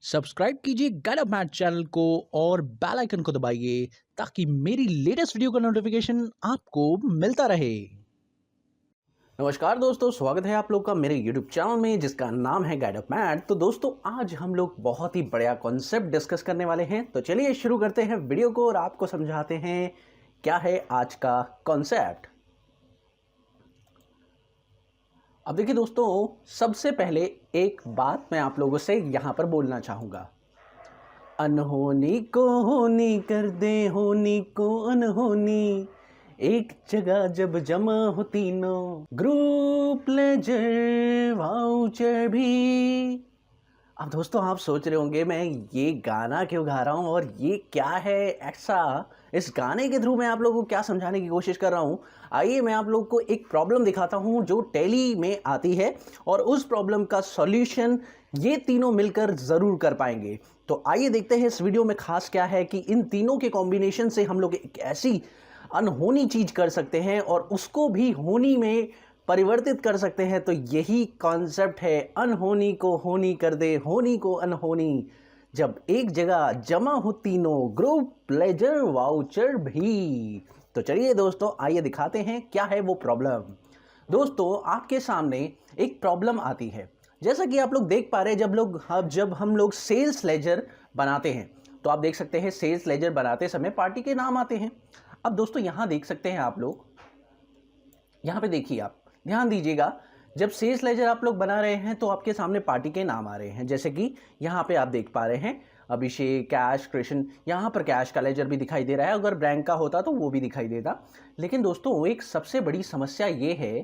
Subscribe कीजिए guide of math channel को और बेल आइकन को दबाइए ताकि मेरी लेटेस्ट वीडियो का नोटिफिकेशन आपको मिलता रहे। नमस्कार दोस्तों, स्वागत है आप लोग का मेरे YouTube चैनल में जिसका नाम है गाइड ऑफ मैथ। तो दोस्तों आज हम लोग बहुत ही बढ़िया कॉन्सेप्ट डिस्कस करने वाले हैं। तो चलिए शुरू करते हैं वीडियो को और आपको समझाते हैं क्या है आज का कॉन्सेप्ट। अब देखिए दोस्तों, सबसे पहले एक बात मैं आप लोगों से यहाँ पर बोलना चाहूँगा। अनहोनी को होनी कर दे, होनी को अनहोनी, एक जगह जब जमा हो तीनों, ग्रुप लेजर वाउचर भी। अब दोस्तों आप सोच रहे होंगे मैं ये गाना क्यों गा रहा हूँ और ये क्या है ऐसा, इस गाने के थ्रू मैं आप लोगों को क्या समझाने की कोशिश कर रहा हूँ। आइए मैं आप लोगों को एक प्रॉब्लम दिखाता हूँ जो टैली में आती है और उस प्रॉब्लम का सॉल्यूशन ये तीनों मिलकर ज़रूर कर पाएंगे। तो आइए देखते हैं इस वीडियो में खास क्या है कि इन तीनों के कॉम्बिनेशन से हम लोग एक ऐसी अनहोनी चीज़ कर सकते हैं और उसको भी होनी में परिवर्तित कर सकते हैं। तो यही कॉन्सेप्ट है, अनहोनी को होनी कर दे, होनी को अनहोनी, जब एक जगह जमा हो तीनों, ग्रुप प्लेजर वाउचर भी। तो चलिए दोस्तों आइए दिखाते हैं क्या है वो प्रॉब्लम। दोस्तों आपके सामने एक प्रॉब्लम आती है, जैसा कि आप लोग देख पा रहे हैं। जब हम लोग सेल्स लेजर बनाते हैं तो आप देख सकते हैं सेल्स लेजर बनाते समय पार्टी के नाम आते हैं। अब दोस्तों यहाँ देख सकते हैं आप लोग, यहाँ पे देखिए, आप ध्यान दीजिएगा, जब सेल्स लेजर आप लोग बना रहे हैं तो आपके सामने पार्टी के नाम आ रहे हैं। जैसे कि यहाँ पे आप देख पा रहे हैं अभिषेक, कैश, कृष्ण। यहाँ पर कैश का लेजर भी दिखाई दे रहा है, अगर बैंक का होता तो वो भी दिखाई देता। लेकिन दोस्तों एक सबसे बड़ी समस्या ये है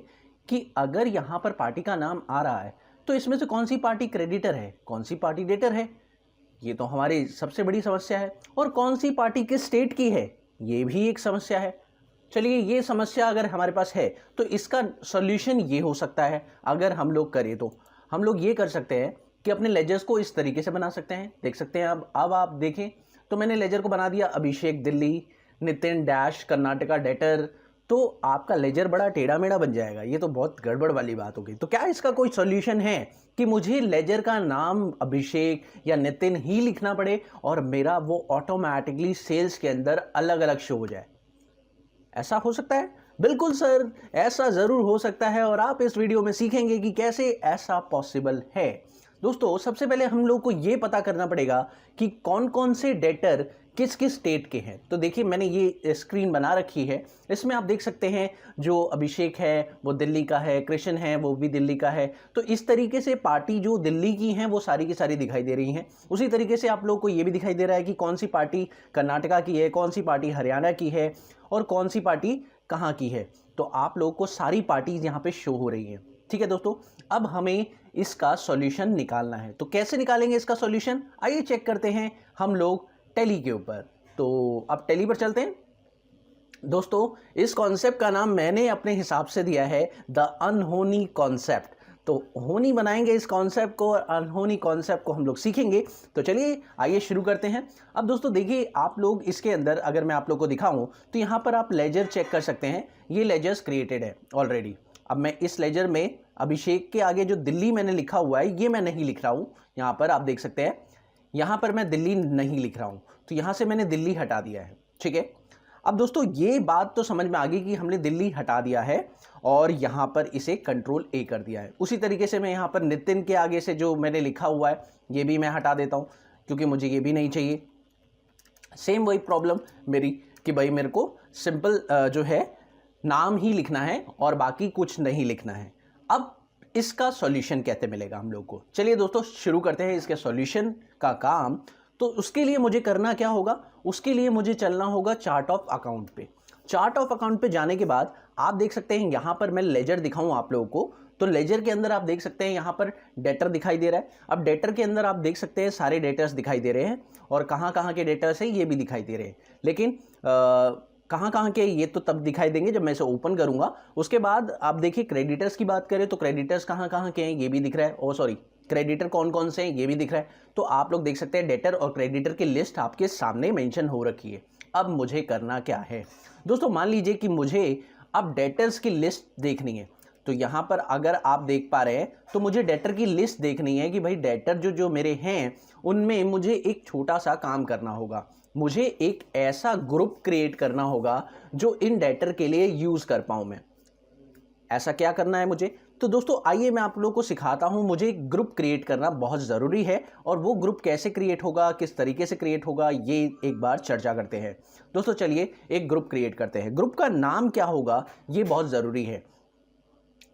कि अगर यहाँ पर पार्टी का नाम आ रहा है तो इसमें से कौन सी पार्टी क्रेडिटर है, कौन सी पार्टी डेटर है, ये तो हमारी सबसे बड़ी समस्या है। और कौन सी पार्टी किस स्टेट की है, ये भी एक समस्या है। चलिए ये समस्या अगर हमारे पास है तो इसका सॉल्यूशन ये हो सकता है, अगर हम लोग करें तो हम लोग ये कर सकते हैं कि अपने लेजर्स को इस तरीके से बना सकते हैं। देख सकते हैं अब आप देखें तो मैंने लेजर को बना दिया अभिषेक दिल्ली, नितिन डैश कर्नाटका डेटर। तो आपका लेजर बड़ा टेढ़ा मेढ़ा बन जाएगा, ये तो बहुत गड़बड़ वाली बात होगी। तो क्या इसका कोई सॉल्यूशन है कि मुझे लेजर का नाम अभिषेक या नितिन ही लिखना पड़े और मेरा वो ऑटोमेटिकली सेल्स के अंदर अलग अलग शो हो जाए? ऐसा हो सकता है? बिल्कुल सर, ऐसा ज़रूर हो सकता है और आप इस वीडियो में सीखेंगे कि कैसे ऐसा पॉसिबल है। दोस्तों सबसे पहले हम लोग को ये पता करना पड़ेगा कि कौन कौन से डेटर किस किस स्टेट के हैं। तो देखिए मैंने ये स्क्रीन बना रखी है, इसमें आप देख सकते हैं जो अभिषेक है वो दिल्ली का है, कृष्ण है वो भी दिल्ली का है। तो इस तरीके से पार्टी जो दिल्ली की हैं वो सारी की सारी दिखाई दे रही हैं। उसी तरीके से आप लोग को ये भी दिखाई दे रहा है कि कौन सी पार्टी कर्नाटका की है, कौन सी पार्टी हरियाणा की है और कौन सी पार्टी कहाँ की है। तो आप लोगों को सारी पार्टीज यहाँ पे शो हो रही हैं। ठीक है दोस्तों, अब हमें इसका सॉल्यूशन निकालना है। तो कैसे निकालेंगे इसका सॉल्यूशन, आइए चेक करते हैं हम लोग टैली के ऊपर। तो अब टैली पर चलते हैं। दोस्तों इस कॉन्सेप्ट का नाम मैंने अपने हिसाब से दिया है द अनहोनी कॉन्सेप्ट। तो होनी बनाएंगे इस कॉन्सेप्ट को और अनहोनी कॉन्सेप्ट को हम लोग सीखेंगे। तो चलिए आइए शुरू करते हैं। अब दोस्तों देखिए, आप लोग इसके अंदर अगर मैं आप लोग को दिखाऊं तो यहाँ पर आप लेजर चेक कर सकते हैं, ये लेजर्स क्रिएटेड है ऑलरेडी। अब मैं इस लेजर में अभिषेक के आगे जो दिल्ली मैंने लिखा हुआ है ये मैं नहीं लिख रहा हूँ। यहाँ पर आप देख सकते हैं, यहाँ पर मैं दिल्ली नहीं लिख रहा हूँ, तो यहाँ से मैंने दिल्ली हटा दिया है। ठीक है, अब दोस्तों ये बात तो समझ में आ गई कि हमने दिल्ली हटा दिया है और यहाँ पर इसे कंट्रोल ए कर दिया है। उसी तरीके से मैं यहाँ पर नितिन के आगे से जो मैंने लिखा हुआ है ये भी मैं हटा देता हूँ क्योंकि मुझे ये भी नहीं चाहिए। सेम वही प्रॉब्लम मेरी कि भाई मेरे को सिंपल जो है नाम ही लिखना है और बाकी कुछ नहीं लिखना है। अब इसका सॉल्यूशन कैसे मिलेगा हम लोग को, चलिए दोस्तों शुरू करते हैं इसके सॉल्यूशन का काम। तो उसके लिए मुझे करना क्या होगा, उसके लिए मुझे चलना होगा चार्ट ऑफ अकाउंट पे। चार्ट ऑफ अकाउंट पे जाने के बाद आप देख सकते हैं यहाँ पर मैं लेजर दिखाऊं आप लोगों को, तो लेजर के अंदर आप देख सकते हैं यहाँ पर डेटर दिखाई दे रहा है। अब डेटर के अंदर आप देख सकते हैं सारे डेटर्स दिखाई दे रहे हैं और कहाँ कहाँ के डेटर्स हैं ये भी दिखाई दे रहे हैं। लेकिन कहाँ कहाँ के ये तो तब दिखाई देंगे जब मैं इसे ओपन करूँगा। उसके बाद आप देखिए क्रेडिटर्स की बात करें तो क्रेडिटर्स कहाँ कहाँ के हैं ये भी दिख रहा है। ओ सॉरी, क्रेडिटर कौन कौन से हैं ये भी दिख रहा है। तो आप लोग देख सकते हैं डेटर और क्रेडिटर की लिस्ट आपके सामने मेंशन हो रखी है। अब मुझे करना क्या है दोस्तों, मान लीजिए कि मुझे अब डेटर्स की लिस्ट देखनी है। तो यहाँ पर अगर आप देख पा रहे हैं तो मुझे डेटर की लिस्ट देखनी है कि भाई डेटर जो जो मेरे हैं उनमें मुझे एक छोटा सा काम करना होगा। मुझे एक ऐसा ग्रुप क्रिएट करना होगा जो इन डेटर के लिए यूज़ कर पाऊँ मैं। ऐसा क्या करना है मुझे? तो दोस्तों आइए मैं आप लोगों को सिखाता हूं। मुझे एक ग्रुप क्रिएट करना बहुत ज़रूरी है और वो ग्रुप कैसे क्रिएट होगा, किस तरीके से क्रिएट होगा, ये एक बार चर्चा करते हैं। दोस्तों चलिए एक ग्रुप क्रिएट करते हैं। ग्रुप का नाम क्या होगा ये बहुत ज़रूरी है।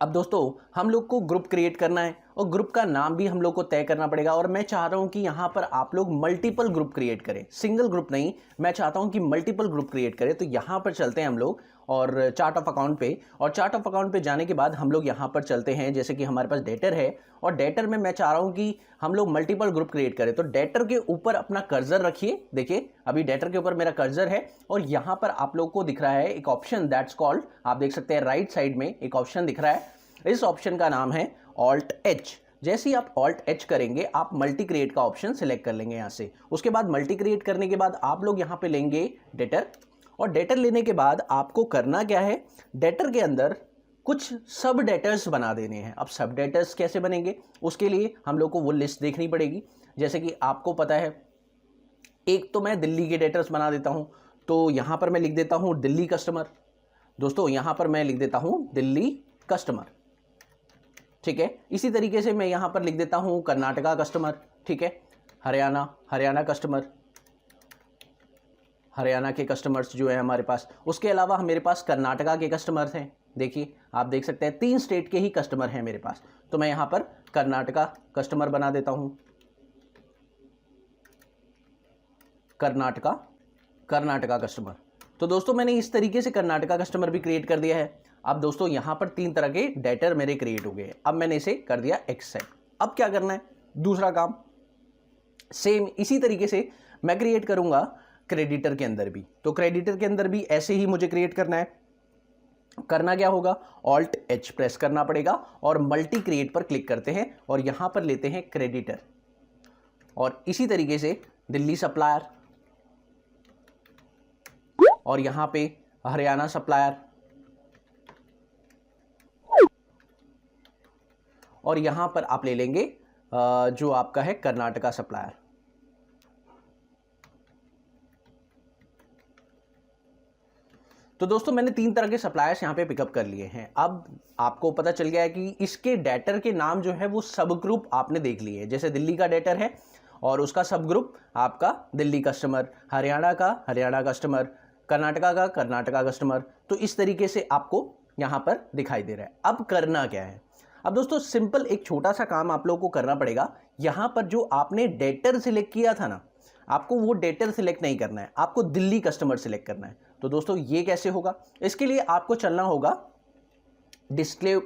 अब दोस्तों हम लोग को ग्रुप क्रिएट करना है और ग्रुप का नाम भी हम लोग को तय करना पड़ेगा और मैं चाह रहा हूं कि यहां पर आप लोग मल्टीपल ग्रुप क्रिएट करें, सिंगल ग्रुप नहीं। मैं चाहता हूं कि मल्टीपल ग्रुप क्रिएट करें। तो यहां पर चलते हैं हम लोग और चार्ट ऑफ अकाउंट पे, और चार्ट ऑफ अकाउंट पे जाने के बाद हम लोग यहां पर चलते हैं। जैसे कि हमारे पास डेटर है और डेटर में मैं चाह रहा हूं कि हम लोग मल्टीपल ग्रुप क्रिएट करें। तो डेटर के ऊपर अपना कर्सर रखिए। देखिए अभी डेटर के ऊपर मेरा कर्सर है और यहां पर आप लोग को दिख रहा है एक ऑप्शन, दैट्स कॉल्ड, आप देख सकते हैं राइट साइड में एक ऑप्शन दिख रहा है। इस ऑप्शन का नाम है ऑल्ट एच। जैसे ही आप ऑल्ट एच करेंगे आप मल्टी क्रिएट का ऑप्शन सिलेक्ट कर लेंगे यहां से। उसके बाद मल्टी क्रिएट करने के बाद आप लोग यहां पे लेंगे डेटर, और डेटर लेने के बाद आपको करना क्या है, डेटर के अंदर कुछ सब डेटर्स बना देने हैं। अब सब डेटर्स कैसे बनेंगे, उसके लिए हम लोग को वो लिस्ट देखनी पड़ेगी। जैसे कि आपको पता है, एक तो मैं दिल्ली के डेटर्स बना देता हूं। तो यहां पर मैं लिख देता हूं दिल्ली कस्टमर। दोस्तों यहां पर मैं लिख देता हूं दिल्ली कस्टमर, ठीक है। इसी तरीके से मैं यहां पर लिख देता हूं कर्नाटका कस्टमर, ठीक है। हरियाणा कस्टमर, हरियाणा के कस्टमर्स जो है हमारे पास। उसके अलावा मेरे पास कर्नाटका के कस्टमर्स हैं। देखिए आप देख सकते हैं 3 स्टेट के ही कस्टमर हैं मेरे पास। तो मैं यहां पर कर्नाटका कस्टमर बना देता हूं, कर्नाटका कस्टमर। तो दोस्तों मैंने इस तरीके से कर्नाटका कस्टमर भी क्रिएट कर दिया है। अब दोस्तों यहां पर 3 तरह के डेटर मेरे क्रिएट हो गए। अब मैंने इसे कर दिया एक्सेप्ट। अब क्या करना है, दूसरा काम सेम इसी तरीके से मैं क्रिएट करूंगा क्रेडिटर के अंदर भी। तो क्रेडिटर के अंदर भी ऐसे ही मुझे क्रिएट करना है। करना क्या होगा, ऑल्ट एच प्रेस करना पड़ेगा और मल्टी क्रिएट पर क्लिक करते हैं और यहां पर लेते हैं क्रेडिटर, और इसी तरीके से दिल्ली सप्लायर, और यहां पे हरियाणा सप्लायर, और यहां पर आप ले लेंगे जो आपका है कर्नाटका सप्लायर। तो दोस्तों मैंने 3 तरह के सप्लायर्स यहां पे पिकअप कर लिए हैं। अब आपको पता चल गया है कि इसके डेटर के नाम जो है वो सब ग्रुप आपने देख लिए। जैसे दिल्ली का डेटर है और उसका सब ग्रुप आपका दिल्ली कस्टमर, हरियाणा का हरियाणा कस्टमर, कर्नाटका का कर्नाटका कस्टमर। तो इस तरीके से आपको यहां पर दिखाई दे रहा है। अब करना क्या है, अब दोस्तों सिंपल एक छोटा सा काम आप लोगों को करना पड़ेगा। यहां पर जो आपने डेटर सिलेक्ट किया था ना, आपको वो डेटर सिलेक्ट नहीं करना है, आपको दिल्ली कस्टमर सिलेक्ट करना है। तो दोस्तों ये कैसे होगा, इसके लिए आपको चलना होगा डिस्प्ले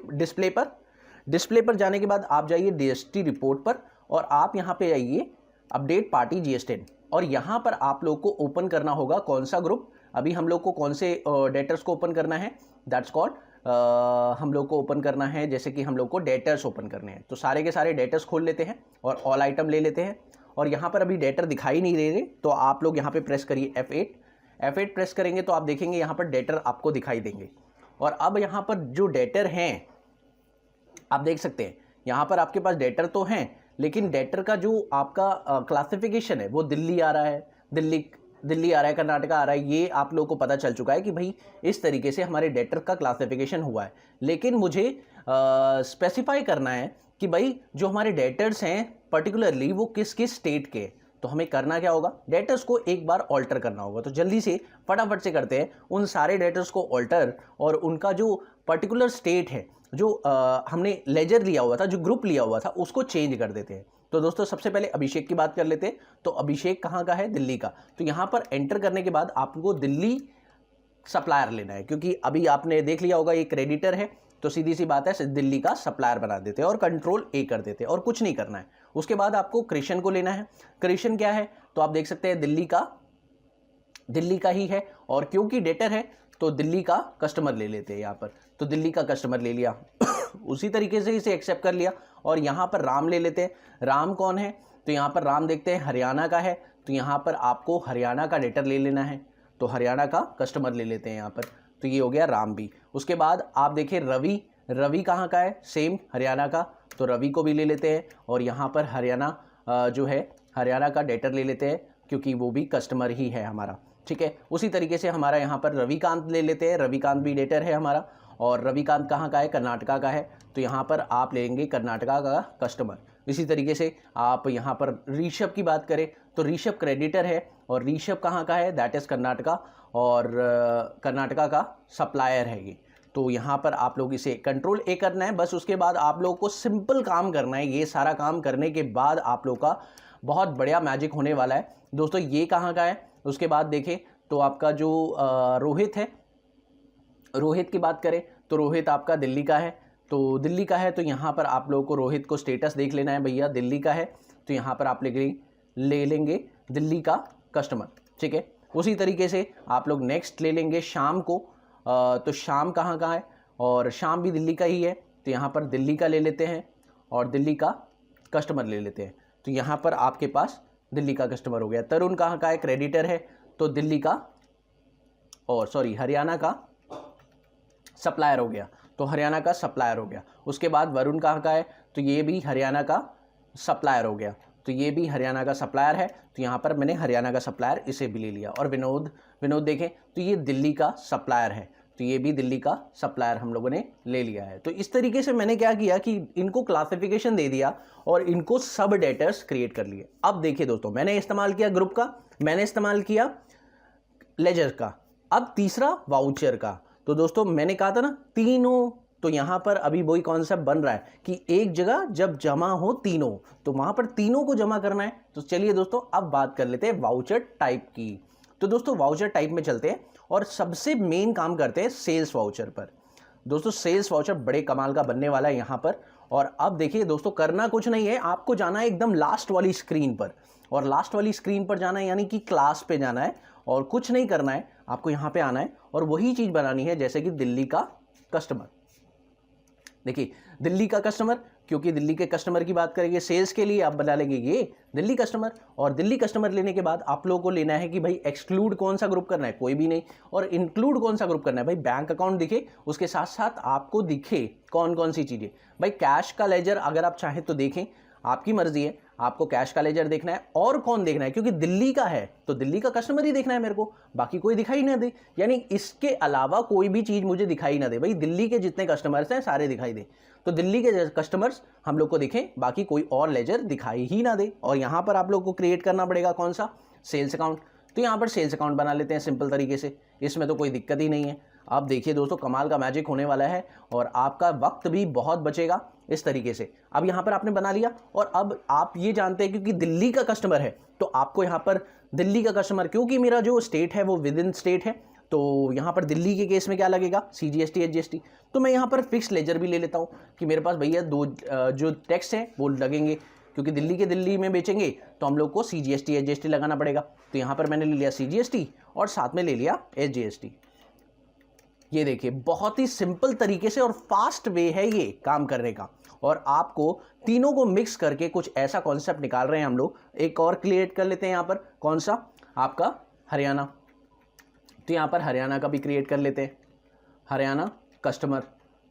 पर जाने के बाद आप जाइए डीएसटी रिपोर्ट पर और आप यहां पे आइए अपडेट पार्टी जीएसटी, और यहां पर आप लोग को ओपन करना होगा कौन सा ग्रुप। अभी हम लोग को कौन से डेटर्स को ओपन करना है, दैट्स कॉल्ड हम लोग को ओपन करना है, जैसे कि हम लोग को डेटर्स ओपन करने हैं। तो सारे के सारे डेटर्स खोल लेते हैं और ऑल आइटम ले लेते हैं, और यहाँ पर अभी डेटर दिखाई नहीं दे रहे। तो आप लोग यहाँ पे प्रेस करिए F8 प्रेस करेंगे तो आप देखेंगे यहाँ पर डेटर आपको दिखाई देंगे। और अब यहाँ पर जो डेटर हैं आप देख सकते हैं, यहाँ पर आपके पास डेटर तो हैं, लेकिन डेटर का जो आपका क्लासिफिकेशन है वो दिल्ली आ रहा है, दिल्ली आ रहा है, कर्नाटका आ रहा है। ये आप लोगों को पता चल चुका है कि भाई इस तरीके से हमारे डेटर का क्लासिफिकेशन हुआ है। लेकिन मुझे स्पेसिफाई करना है कि भाई जो हमारे डेटर्स हैं पर्टिकुलरली वो किस किस स्टेट के। तो हमें करना क्या होगा, डेटर्स को एक बार ऑल्टर करना होगा। तो जल्दी से फटाफट से करते हैं उन सारे डेटर्स को ऑल्टर, और उनका जो पर्टिकुलर स्टेट है, जो हमने लेजर लिया हुआ था, जो ग्रुप लिया हुआ था, उसको चेंज कर देते हैं। तो दोस्तों सबसे पहले अभिषेक की बात कर लेते हैं। तो अभिषेक कहाँ का है, दिल्ली का। तो यहाँ पर एंटर करने के बाद आपको दिल्ली सप्लायर लेना है, क्योंकि अभी आपने देख लिया होगा ये क्रेडिटर है, तो सीधी सी बात है दिल्ली का सप्लायर बना देते हैं और कंट्रोल ए कर देते हैं और कुछ नहीं करना है। उसके बाद आपको क्रिशन को लेना है। क्रिशन क्या है, तो आप देख सकते हैं दिल्ली का ही है, और क्योंकि डेटर है तो दिल्ली का कस्टमर ले लेते हैं यहाँ पर। तो दिल्ली का कस्टमर ले लिया उसी तरीके से इसे एक्सेप्ट कर लिया, और यहाँ पर राम ले लेते हैं। राम कौन है, तो यहाँ पर राम देखते हैं हरियाणा का है, तो यहाँ पर आपको हरियाणा का डेटर ले लेना है। तो हरियाणा का कस्टमर ले लेते हैं यहाँ पर, तो ये हो गया राम भी। उसके बाद आप देखिए रवि कहाँ का है, सेम हरियाणा का, तो रवि को भी ले लेते हैं और यहाँ पर हरियाणा जो है हरियाणा का डेटर ले लेते हैं क्योंकि वो भी कस्टमर ही है हमारा, ठीक है। उसी तरीके से हमारा यहाँ पर रविकांत ले लेते हैं, रविकांत भी डेटर है हमारा और रविकांत कहाँ का है, कर्नाटका का है, तो यहाँ पर आप लेंगे कर्नाटका का कस्टमर। इसी तरीके से आप यहाँ पर ऋषभ की बात करें तो ऋषभ क्रेडिटर है और ऋषभ कहाँ का है, दैट इज़ कर्नाटका और कर्नाटका का सप्लायर है ये। तो यहाँ पर आप लोग इसे कंट्रोल ए करना है बस, उसके बाद आप लोगों को सिंपल काम करना है। ये सारा काम करने के बाद आप लोग का बहुत बढ़िया मैजिक होने वाला है दोस्तों। ये कहाँ का है, उसके बाद देखें तो आपका जो रोहित है, रोहित की बात करें तो रोहित आपका दिल्ली का है, तो दिल्ली का है तो यहाँ पर आप लोगों को रोहित को स्टेटस देख लेना है, भैया दिल्ली का है, तो यहाँ पर आप ले लेंगे दिल्ली का कस्टमर, ठीक है। उसी तरीके से आप लोग नेक्स्ट ले लेंगे शाम को, तो शाम कहाँ का है और शाम भी दिल्ली का ही है, तो यहाँ पर दिल्ली का ले लेते हैं और दिल्ली का कस्टमर ले लेते हैं, तो यहाँ पर आपके पास दिल्ली का कस्टमर हो गया। तरुण कहाँ का है, क्रेडिटर है, तो दिल्ली का और हरियाणा का सप्लायर हो गया, तो हरियाणा का सप्लायर हो गया। उसके बाद वरुण कहाँ का है, तो ये भी हरियाणा का सप्लायर हो गया, तो ये भी हरियाणा का सप्लायर है, तो यहाँ पर मैंने हरियाणा का सप्लायर इसे भी ले लिया। और विनोद देखें तो ये दिल्ली का सप्लायर है, तो ये भी दिल्ली का सप्लायर हम लोगों ने ले लिया है। तो इस तरीके से मैंने क्या किया कि इनको क्लासिफिकेशन दे दिया और इनको सब डेटर्स क्रिएट कर लिए। अब देखिए दोस्तों, मैंने इस्तेमाल किया ग्रुप का, मैंने इस्तेमाल किया लेजर का, अब तीसरा वाउचर का। तो दोस्तों मैंने कहा था ना तीनों, तो यहाँ पर अभी वही कॉन्सेप्ट बन रहा है कि एक जगह जब जमा हो तीनों, तो वहाँ पर तीनों को जमा करना है। तो चलिए दोस्तों अब बात कर लेते हैं वाउचर टाइप की। तो दोस्तों वाउचर टाइप में चलते हैं और सबसे मेन काम करते हैं सेल्स वाउचर पर। दोस्तों सेल्स वाउचर बड़े कमाल का बनने वाला है यहाँ पर। और अब देखिए दोस्तों, करना कुछ नहीं है, आपको जाना है एकदम लास्ट वाली स्क्रीन पर, और लास्ट वाली स्क्रीन पर जाना है यानी कि क्लास पे जाना है और कुछ नहीं करना है, आपको यहाँ पे आना है और वही चीज़ बनानी है जैसे कि दिल्ली का कस्टमर। देखिए दिल्ली का कस्टमर, क्योंकि दिल्ली के कस्टमर की बात करेंगे सेल्स के लिए, आप बना लेंगे ये दिल्ली कस्टमर। और दिल्ली कस्टमर लेने के बाद आप लोगों को लेना है कि भाई एक्सक्लूड कौन सा ग्रुप करना है, कोई भी नहीं, और इंक्लूड कौन सा ग्रुप करना है। भाई बैंक अकाउंट दिखे, उसके साथ साथ आपको दिखे कौन कौन सी चीज़ें। भाई कैश का लेजर अगर आप चाहें तो देखें, आपकी मर्जी है, आपको कैश का लेजर देखना है और कौन देखना है, क्योंकि दिल्ली का है तो दिल्ली का कस्टमर ही देखना है मेरे को, बाकी कोई दिखाई ना दे, यानी इसके अलावा कोई भी चीज़ मुझे दिखाई ना दे। भाई दिल्ली के जितने कस्टमर्स हैं सारे दिखाई दे, तो दिल्ली के कस्टमर्स हम लोग को दिखें, बाकी कोई और लेजर दिखाई ही ना दे। और यहाँ पर आप लोग को क्रिएट करना पड़ेगा कौन सा, सेल्स अकाउंट। तो यहाँ पर सेल्स अकाउंट बना लेते हैं सिंपल तरीके से, इसमें तो कोई दिक्कत ही नहीं है। अब देखिए दोस्तों कमाल का मैजिक होने वाला है और आपका वक्त भी बहुत बचेगा इस तरीके से। अब यहाँ पर आपने बना लिया और अब आप ये जानते हैं क्योंकि दिल्ली का कस्टमर है तो आपको यहाँ पर दिल्ली का कस्टमर, क्योंकि मेरा जो स्टेट है वो विद इन स्टेट है, तो यहाँ पर दिल्ली के केस में क्या लगेगा, CGST HGST। तो मैं यहाँ पर फिक्स लेजर भी ले लेता हूँ कि मेरे पास भैया दो जो टैक्स हैं वो लगेंगे, क्योंकि दिल्ली के दिल्ली में बेचेंगे तो हम लोग को CGST HGST लगाना पड़ेगा। तो यहाँ पर मैंने ले लिया CGST और साथ में ले लिया HGST। ये देखिए बहुत ही सिंपल तरीके से और फास्ट वे है ये काम करने का, और आपको तीनों को मिक्स करके कुछ ऐसा कॉन्सेप्ट निकाल रहे हैं हम लोग। एक और क्रिएट कर लेते हैं यहाँ पर, कौन सा, आपका हरियाणा। तो यहाँ पर हरियाणा का भी क्रिएट कर लेते हैं, हरियाणा कस्टमर।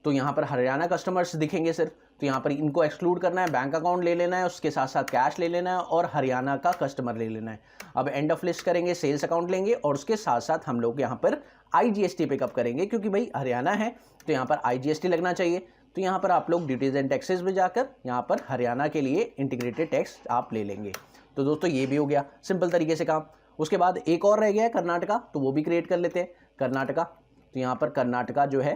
तो यहाँ पर हरियाणा कस्टमर्स दिखेंगे सिर्फ, तो यहाँ पर इनको एक्सक्लूड करना है, बैंक अकाउंट ले लेना है, उसके साथ साथ कैश ले लेना है और हरियाणा का कस्टमर ले लेना है। अब एंड ऑफ लिस्ट करेंगे, सेल्स अकाउंट लेंगे और उसके साथ साथ हम लोग यहाँ पर IGST पिकअप करेंगे, क्योंकि भाई हरियाणा है तो यहाँ पर IGST लगना चाहिए। तो यहाँ पर आप लोग ड्यूटीज़ एंड टैक्सेस में जाकर यहाँ पर हरियाणा के लिए इंटीग्रेटेड टैक्स आप ले लेंगे। तो दोस्तों ये भी हो गया सिंपल तरीके से काम। उसके बाद एक और रह गया है कर्नाटका, तो वो भी क्रिएट कर लेते हैं कर्नाटका। तो यहाँ पर कर्नाटका जो है,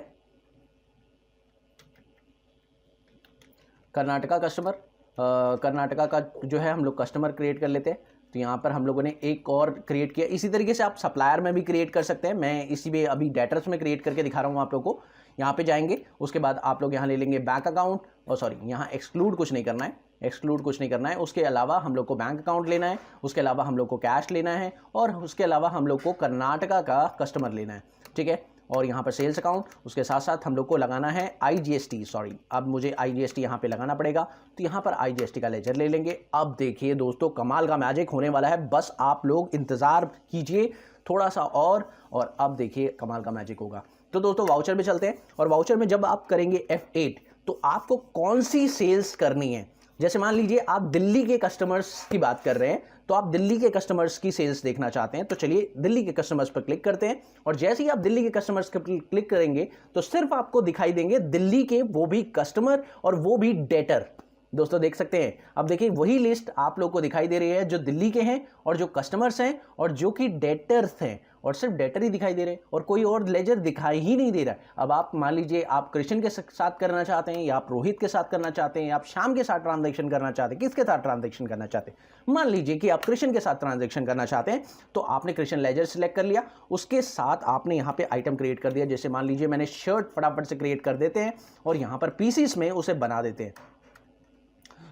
कर्नाटका कस्टमर, कर्नाटका का जो है हम लोग कस्टमर क्रिएट कर लेते हैं। तो यहाँ पर हम लोगों ने एक और क्रिएट किया। इसी तरीके से आप सप्लायर में भी क्रिएट कर सकते हैं, मैं इसी में अभी डेटर्स में क्रिएट करके दिखा रहा हूँ आप लोगों को। यहाँ पे जाएंगे, उसके बाद आप लोग यहाँ ले लेंगे बैंक अकाउंट, और सॉरी यहाँ एक्सक्लूड कुछ नहीं करना है, एक्सक्लूड कुछ नहीं करना है। उसके अलावा हम लोग को बैंक अकाउंट लेना है, उसके अलावा हम लोग को कैश लेना है और उसके अलावा हम लोग को कर्नाटका का कस्टमर लेना है, ठीक है। और यहाँ पर सेल्स अकाउंट, उसके साथ साथ हम लोग को लगाना है IGST, सॉरी अब मुझे IGST यहाँ पे लगाना पड़ेगा। तो यहाँ पर IGST का लेजर ले लेंगे। अब देखिए दोस्तों कमाल का मैजिक होने वाला है, बस आप लोग इंतज़ार कीजिए थोड़ा सा और अब देखिए कमाल का मैजिक होगा। तो दोस्तों वाउचर में चलते हैं, और वाउचर में जब आप करेंगे F8 तो आपको कौन सी सेल्स करनी है। जैसे मान लीजिए आप दिल्ली के कस्टमर्स की बात कर रहे हैं, तो आप दिल्ली के कस्टमर्स की सेल्स देखना चाहते हैं, तो चलिए दिल्ली के कस्टमर्स पर क्लिक करते हैं। और जैसे ही आप दिल्ली के कस्टमर्स पर क्लिक करेंगे तो सिर्फ आपको दिखाई देंगे दिल्ली के वो भी कस्टमर और वो भी डेटर। दोस्तों देख सकते हैं, अब देखिए वही लिस्ट आप लोग को दिखाई दे रही है जो दिल्ली के हैं और जो कस्टमर्स हैं और जो कि डेटर्स हैं, और सिर्फ डेटर ही दिखाई दे रहे हैं और कोई और लेजर दिखाई ही नहीं दे रहा है। अब आप मान लीजिए आप कृष्ण के साथ करना चाहते हैं, या आप रोहित के साथ करना चाहते हैं, या आप श्याम के साथ ट्रांजैक्शन करना चाहते हैं, किसके साथ ट्रांजैक्शन करना चाहते हैं। मान लीजिए कि आप कृष्ण के साथ ट्रांजैक्शन करना चाहते हैं, तो आपने कृष्ण लेजर सिलेक्ट कर लिया, उसके साथ आपने यहाँ पे आइटम क्रिएट कर दिया। जैसे मान लीजिए मैंने शर्ट फटाफट से क्रिएट कर देते हैं और यहाँ पर पीसीस में उसे बना देते हैं।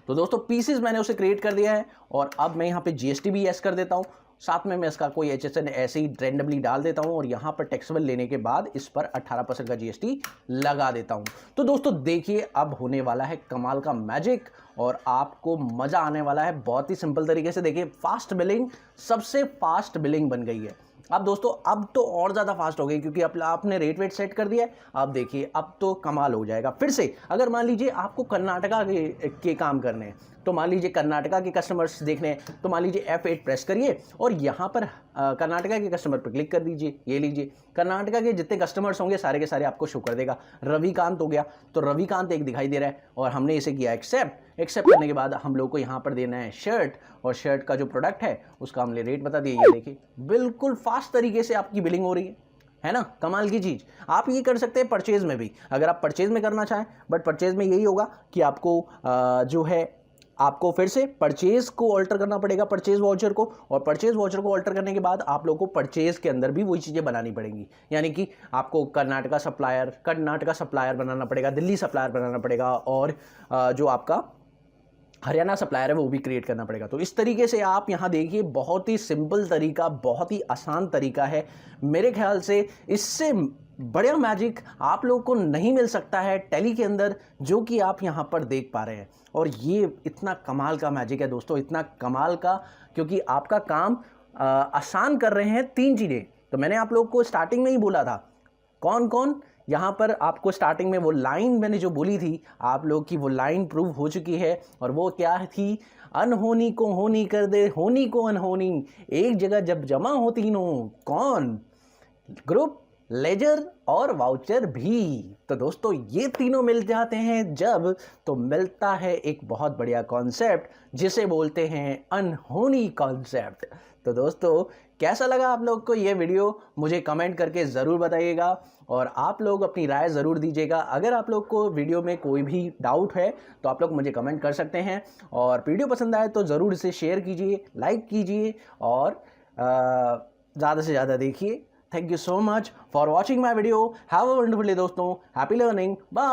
तो दोस्तों पीसेस मैंने उसे क्रिएट कर दिया है, और अब मैं यहाँ पे जीएसटी भी एस कर देता हूँ, साथ में मैं इसका कोई HSN ऐसे ही रैंडमली डाल देता हूँ, और यहाँ पर टैक्सेबल लेने के बाद इस पर 18% का जीएसटी लगा देता हूँ। तो दोस्तों देखिए अब होने वाला है कमाल का मैजिक, और आपको मज़ा आने वाला है। बहुत ही सिंपल तरीके से देखिए, फास्ट बिलिंग, सबसे फास्ट बिलिंग बन गई है। अब दोस्तों अब तो और ज़्यादा फास्ट हो गई, क्योंकि अब आपने रेट वेट सेट कर दिया है। अब देखिए अब तो कमाल हो जाएगा। फिर से अगर मान लीजिए आपको कर्नाटका के काम करने हैं, तो मान लीजिए कर्नाटका के कस्टमर्स देखने हैं, तो मान लीजिए F8 प्रेस करिए और यहाँ पर कर्नाटका के कस्टमर पर क्लिक कर दीजिए। ये लीजिए कर्नाटका के जितने कस्टमर्स होंगे सारे के सारे आपको शो कर देगा। रविकांत हो गया, तो रविकांत एक दिखाई दे रहा है, और हमने इसे किया एक्सेप्ट करने के बाद हम लोग को यहाँ पर देना है शर्ट, और शर्ट का जो प्रोडक्ट है उसका हमने रेट बता दिया। ये देखिए बिल्कुल फास्ट तरीके से आपकी बिलिंग हो रही है ना, कमाल की चीज़। आप ये कर सकते हैं परचेज में भी, अगर आप परचेज में करना चाहें, बट परचेज में यही होगा कि आपको जो है आपको फिर से परचेज को ऑल्टर करना पड़ेगा, परचेज वाउचर को, और परचेज वाउचर को ऑल्टर करने के बाद आप लोगों को परचेज के अंदर भी वही चीज़ें बनानी पड़ेंगी। यानी कि आपको कर्नाटका सप्लायर बनाना पड़ेगा, दिल्ली सप्लायर बनाना पड़ेगा, और जो आपका हरियाणा सप्लायर है वो भी क्रिएट करना पड़ेगा। तो इस तरीके से आप यहाँ देखिए, बहुत ही सिंपल तरीका, बहुत ही आसान तरीका है। मेरे ख्याल से इससे बढ़िया मैजिक आप लोगों को नहीं मिल सकता है टैली के अंदर, जो कि आप यहाँ पर देख पा रहे हैं। और ये इतना कमाल का मैजिक है दोस्तों, इतना कमाल का, क्योंकि आपका काम आसान कर रहे हैं 3 चीज़ें। तो मैंने आप लोग को स्टार्टिंग में ही बोला था, कौन कौन यहाँ पर आपको स्टार्टिंग में वो लाइन मैंने जो बोली थी, आप लोग की वो लाइन प्रूव हो चुकी है। और वो क्या थी, अनहोनी को होनी कर दे, होनी को अनहोनी, एक जगह जब जमा हो तीनों, कौन, ग्रुप, लेजर और वाउचर भी। तो दोस्तों ये तीनों मिल जाते हैं जब, तो मिलता है एक बहुत बढ़िया कॉन्सेप्ट जिसे बोलते हैं अनहोनी कॉन्सेप्ट। तो दोस्तों कैसा लगा आप लोग को ये वीडियो, मुझे कमेंट करके ज़रूर बताइएगा, और आप लोग अपनी राय ज़रूर दीजिएगा। अगर आप लोग को वीडियो में कोई भी डाउट है तो आप लोग मुझे कमेंट कर सकते हैं, और वीडियो पसंद आए तो ज़रूर इसे शेयर कीजिए, लाइक कीजिए, और ज़्यादा से ज़्यादा देखिए। Thank you so much for watching my video. Have a wonderful day दोस्तों. Happy learning. Bye.